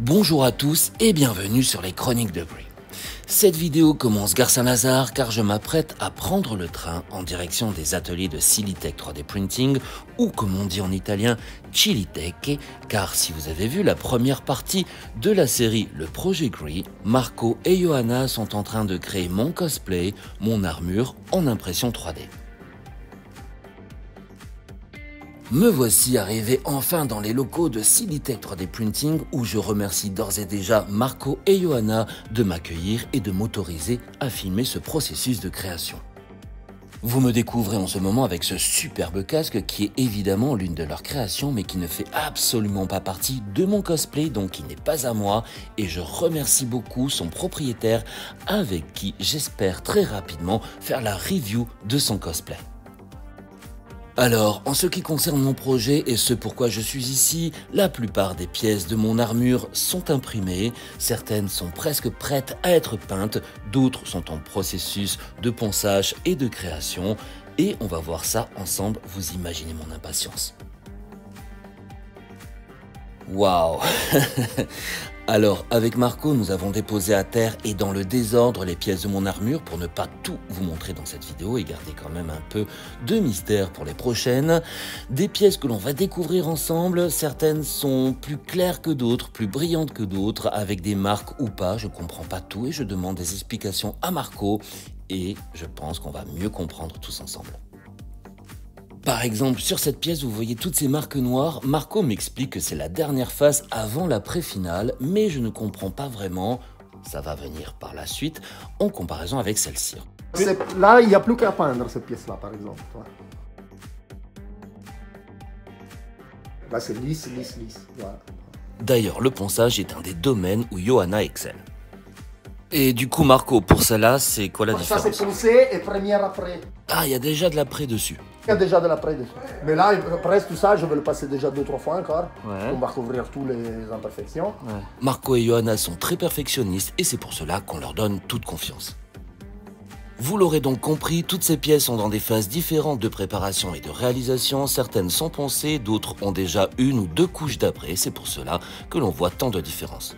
Bonjour à tous et bienvenue sur les Chroniques de Brie. Cette vidéo commence gare Saint-Lazare car je m'apprête à prendre le train en direction des ateliers de Silitech 3D Printing ou comme on dit en italien Cilitech, car si vous avez vu la première partie de la série Le Projet Gris, Marco et Johanna sont en train de créer mon cosplay, mon armure en impression 3D. Me voici arrivé enfin dans les locaux de Silitech 3D Printing où je remercie d'ores et déjà Marco et Johanna de m'accueillir et de m'autoriser à filmer ce processus de création. Vous me découvrez en ce moment avec ce superbe casque qui est évidemment l'une de leurs créations mais qui ne fait absolument pas partie de mon cosplay donc qui n'est pas à moi et je remercie beaucoup son propriétaire avec qui j'espère très rapidement faire la review de son cosplay. Alors, en ce qui concerne mon projet et ce pourquoi je suis ici, la plupart des pièces de mon armure sont imprimées, certaines sont presque prêtes à être peintes, d'autres sont en processus de ponçage et de création, et on va voir ça ensemble, vous imaginez mon impatience. Waouh. Alors, avec Marco, nous avons déposé à terre et dans le désordre les pièces de mon armure pour ne pas tout vous montrer dans cette vidéo et garder quand même un peu de mystère pour les prochaines. Des pièces que l'on va découvrir ensemble, certaines sont plus claires que d'autres, plus brillantes que d'autres, avec des marques ou pas, je comprends pas tout et je demande des explications à Marco et je pense qu'on va mieux comprendre tous ensemble. Par exemple, sur cette pièce, vous voyez toutes ces marques noires. Marco m'explique que c'est la dernière phase avant la pré-finale, mais je ne comprends pas vraiment. Ça va venir par la suite, en comparaison avec celle-ci. Là, il n'y a plus qu'à peindre cette pièce-là, par exemple. Là, c'est lisse, lisse, lisse. Voilà. D'ailleurs, le ponçage est un des domaines où Johanna excelle. Et du coup, Marco, pour celle-là, c'est quoi la différence? Ça, c'est poncé et première après. Ah, il y a déjà de l'après dessus. Il y a déjà de l'après dessus. Mais là, après tout ça, je vais le passer déjà 2-3 fois encore. Ouais. On va couvrir toutes les imperfections. Ouais. Marco et Johanna sont très perfectionnistes et c'est pour cela qu'on leur donne toute confiance. Vous l'aurez donc compris, toutes ces pièces sont dans des phases différentes de préparation et de réalisation. Certaines sont poncées, d'autres ont déjà une ou deux couches d'après. C'est pour cela que l'on voit tant de différences.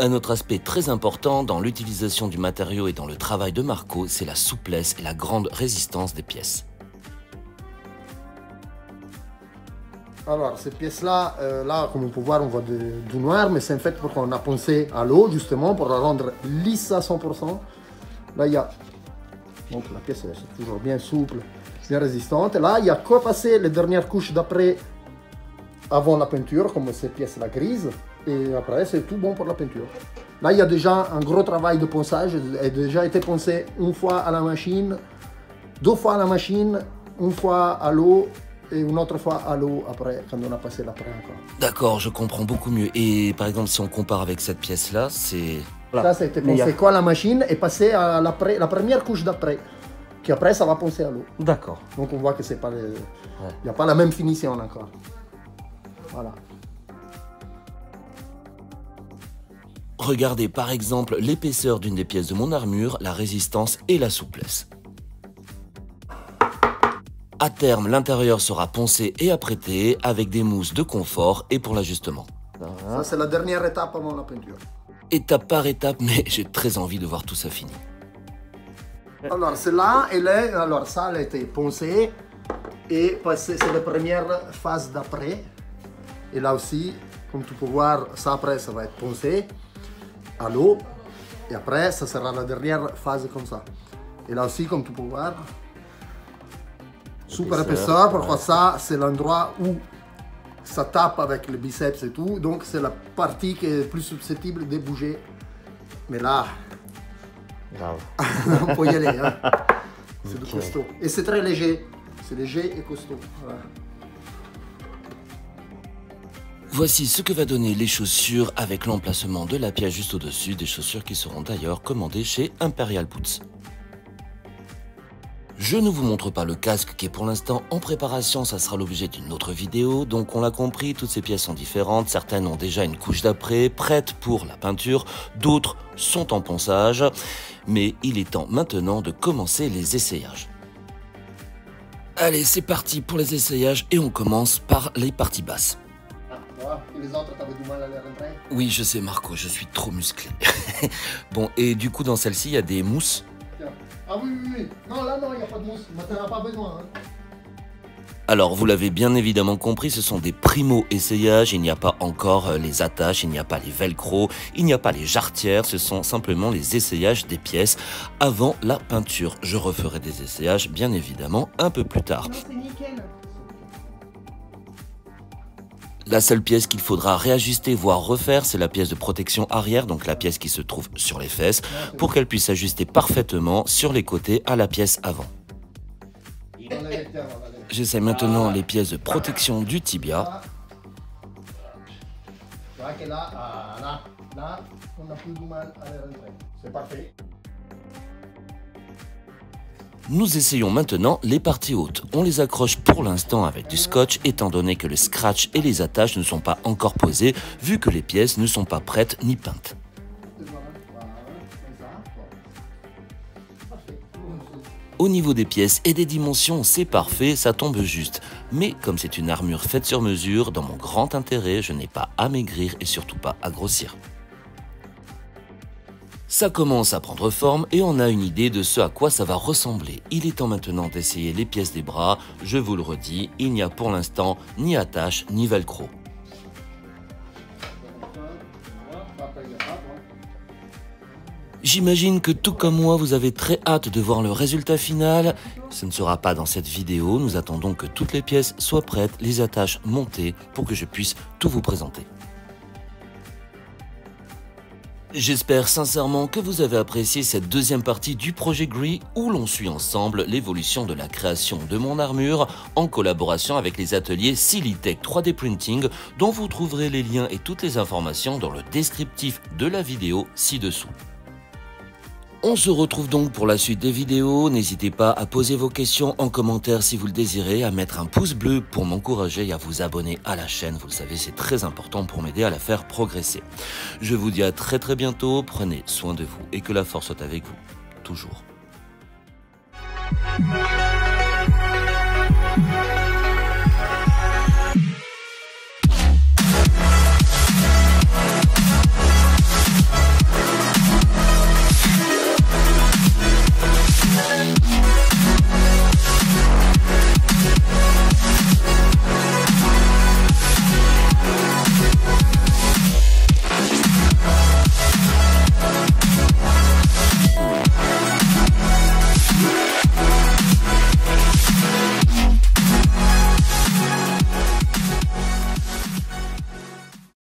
Un autre aspect très important dans l'utilisation du matériau et dans le travail de Marco, c'est la souplesse et la grande résistance des pièces. Alors, cette pièce-là, là, comme on peut voir, on voit du noir, mais c'est en fait pour qu'on a poncé à l'eau, justement, pour la rendre lisse à 100%. Là, il y a... Donc, la pièce est toujours bien souple, bien résistante. Là, il y a qu'à passer les dernières couches d'après avant la peinture, comme cette pièce-là grise. Et après, c'est tout bon pour la peinture. Là, il y a déjà un gros travail de ponçage. Elle a déjà été poncée une fois à la machine, 2 fois à la machine, une fois à l'eau et une autre fois à l'eau après, quand on a passé l'après encore. D'accord, je comprends beaucoup mieux. Et par exemple, si on compare avec cette pièce-là, c'est... Ça, ça a été poncé quoi à la machine et passé à la première couche d'après. Qui après, ça va poncer à l'eau. D'accord. Donc on voit que c'est pas... Il n'y a pas la même finition encore. Voilà. Regardez par exemple l'épaisseur d'une des pièces de mon armure, la résistance et la souplesse. À terme, l'intérieur sera poncé et apprêté avec des mousses de confort et pour l'ajustement. Ça, c'est la dernière étape avant la peinture. Étape par étape, mais j'ai très envie de voir tout ça fini. Alors, celle-là, alors ça, elle a été poncée et passée, c'est la première phase d'après. Et là aussi, comme tu peux voir, ça après, ça va être poncé à l'eau et après ça sera la dernière phase comme ça. Et là aussi, comme tu peux voir, super épaisseur, pourquoi ça c'est l'endroit où ça tape avec le biceps et tout, donc c'est la partie qui est plus susceptible de bouger. Mais là, Grave. On peut y aller, hein. C'est du costaud. Et c'est très léger. C'est léger et costaud. Voilà. Voici ce que va donner les chaussures avec l'emplacement de la pièce juste au-dessus, des chaussures qui seront d'ailleurs commandées chez Imperial Boots. Je ne vous montre pas le casque qui est pour l'instant en préparation, ça sera l'objet d'une autre vidéo. Donc on l'a compris, toutes ces pièces sont différentes, certaines ont déjà une couche d'après, prêtes pour la peinture, d'autres sont en ponçage. Mais il est temps maintenant de commencer les essayages. Allez, c'est parti pour les essayages et on commence par les parties basses. Et les autres, t'avais du mal à les rentrer? Oui, je sais Marco, je suis trop musclé. Bon, et du coup dans celle-ci, il y a des mousses. Ah oui, oui, oui. Non, là, non, il n'y a pas de mousse. Mais t'en as pas besoin. Hein. Alors, vous l'avez bien évidemment compris, ce sont des primo-essayages. Il n'y a pas encore les attaches, il n'y a pas les velcro, il n'y a pas les jarretières. Ce sont simplement les essayages des pièces avant la peinture. Je referai des essayages, bien évidemment, un peu plus tard. Non, c'est nickel. La seule pièce qu'il faudra réajuster, voire refaire, c'est la pièce de protection arrière, donc la pièce qui se trouve sur les fesses, pour qu'elle puisse s'ajuster parfaitement sur les côtés à la pièce avant. J'essaie maintenant les pièces de protection du tibia. Tu vois que là, on n'a plus du mal à les rentrer. C'est parfait. Nous essayons maintenant les parties hautes. On les accroche pour l'instant avec du scotch, étant donné que le scratch et les attaches ne sont pas encore posés, vu que les pièces ne sont pas prêtes ni peintes. Au niveau des pièces et des dimensions, c'est parfait, ça tombe juste. Mais comme c'est une armure faite sur mesure, dans mon grand intérêt, je n'ai pas à maigrir et surtout pas à grossir. Ça commence à prendre forme et on a une idée de ce à quoi ça va ressembler. Il est temps maintenant d'essayer les pièces des bras. Je vous le redis, il n'y a pour l'instant ni attache ni velcro. J'imagine que tout comme moi, vous avez très hâte de voir le résultat final. Ce ne sera pas dans cette vidéo, nous attendons que toutes les pièces soient prêtes, les attaches montées pour que je puisse tout vous présenter. J'espère sincèrement que vous avez apprécié cette deuxième partie du projet Gree où l'on suit ensemble l'évolution de la création de mon armure en collaboration avec les ateliers Silitech 3D Printing dont vous trouverez les liens et toutes les informations dans le descriptif de la vidéo ci-dessous. On se retrouve donc pour la suite des vidéos, n'hésitez pas à poser vos questions en commentaire si vous le désirez, à mettre un pouce bleu pour m'encourager et à vous abonner à la chaîne, vous le savez c'est très important pour m'aider à la faire progresser. Je vous dis à très bientôt, prenez soin de vous et que la force soit avec vous, toujours.